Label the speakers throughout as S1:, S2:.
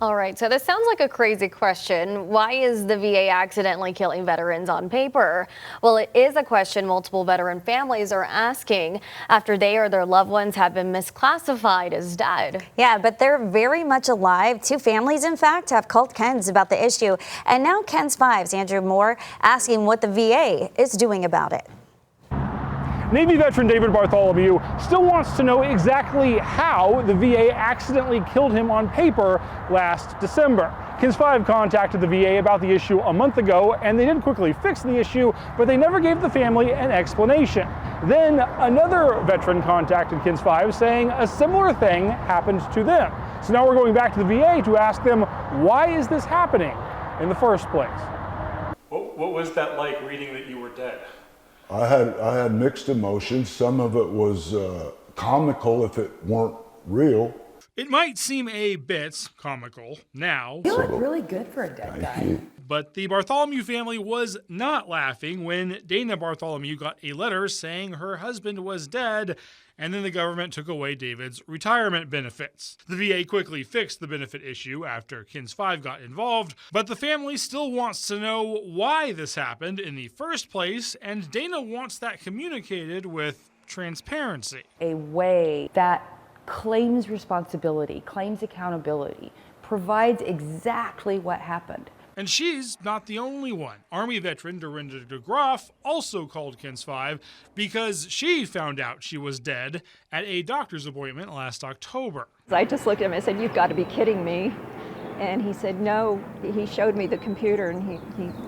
S1: All right, so this sounds like a crazy question. Why is the VA accidentally killing veterans on paper? Well, it is a question multiple veteran families are asking after they or their loved ones have been misclassified as dead.
S2: Yeah, but they're very much alive. Two families, in fact, have called KENS about the issue. And now KENS 5's Andrew Moore asking what the VA is doing about it.
S3: Navy veteran David Bartholomew still wants to know exactly how the VA accidentally killed him on paper last December. KENS 5 contacted the VA about the issue a month ago, and they did quickly fix the issue, but they never gave the family an explanation. Then another veteran contacted KENS 5 saying a similar thing happened to them. So now we're going back to the VA to ask them, why is this happening in the first place?
S4: What was that like, reading that you were dead?
S5: I had mixed emotions. Some of it was comical if it weren't real.
S3: It might seem a bit comical now.
S6: You look really good for a dead guy.
S3: But the Bartholomew family was not laughing when Dinda Bartholomew got a letter saying her husband was dead, and then the government took away David's retirement benefits. The VA quickly fixed the benefit issue after KENS 5 got involved, but the family still wants to know why this happened in the first place, and Dinda wants that communicated with transparency.
S6: A way that claims responsibility, claims accountability, provides exactly what happened.
S3: And she's not the only one. Army veteran Dinda Degraph also called KENS 5 because she found out she was dead at a doctor's appointment last October.
S7: I just looked at him and said, "You've got to be kidding me." And he said, "No." He showed me the computer and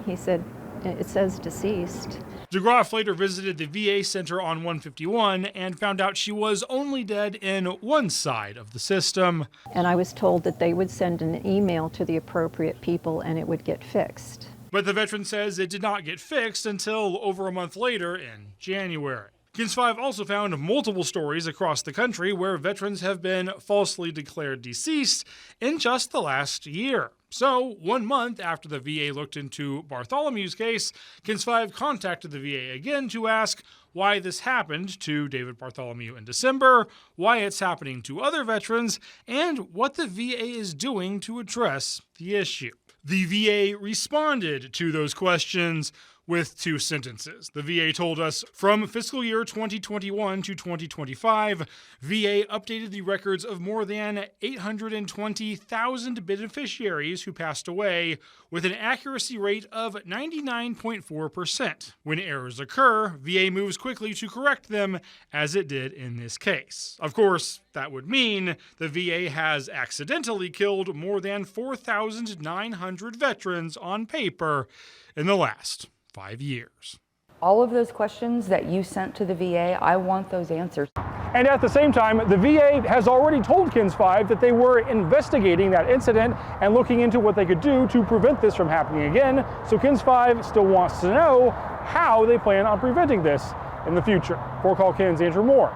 S7: he said, "It says deceased."
S3: Degraph later visited the VA center on 151 and found out she was only dead in one side of the system.
S7: And I was told that they would send an email to the appropriate people and it would get fixed.
S3: But the veteran says it did not get fixed until over a month later in January. KENS 5 also found multiple stories across the country where veterans have been falsely declared deceased in just the last year. So, 1 month after the VA looked into Bartholomew's case, KENS 5 contacted the VA again to ask why this happened to David Bartholomew in December, why it's happening to other veterans, and what the VA is doing to address the issue. The VA responded to those questions with 2 sentences. The VA told us, from fiscal year 2021 to 2025, VA updated the records of more than 820,000 beneficiaries who passed away with an accuracy rate of 99.4%. When errors occur, VA moves quickly to correct them, as it did in this case. Of course, that would mean the VA has accidentally killed more than 4,900 veterans on paper in the last 5 years.
S6: All of those questions that you sent to the VA, I want those answers.
S3: And at the same time, the VA has already told KENS 5 that they were investigating that incident and looking into what they could do to prevent this from happening again. So KENS 5 still wants to know how they plan on preventing this in the future. For Call KENS, Andrew Moore,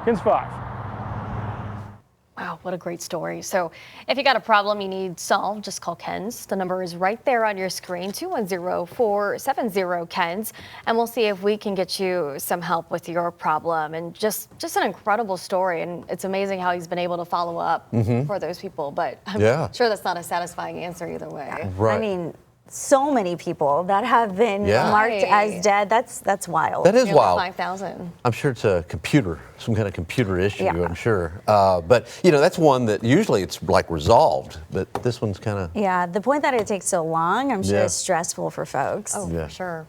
S3: KENS 5.
S1: Wow, what a great story. So if you got a problem you need solved, just call KENS. The number is right there on your screen, 210-470-KENS, and we'll see if we can get you some help with your problem. And just an incredible story, and it's amazing how he's been able to follow up for those people, but I'm sure that's not a satisfying answer either way.
S2: Right. I mean, so many people that have been marked as dead. That's wild.
S8: That is wild.
S1: 5,000.
S8: I'm sure it's a computer, some kind of computer issue, I'm sure. But, you know, that's one that usually it's like resolved, but this one's kind of...
S2: Yeah, the point that it takes so long, I'm sure is stressful for folks.
S1: Oh, for sure.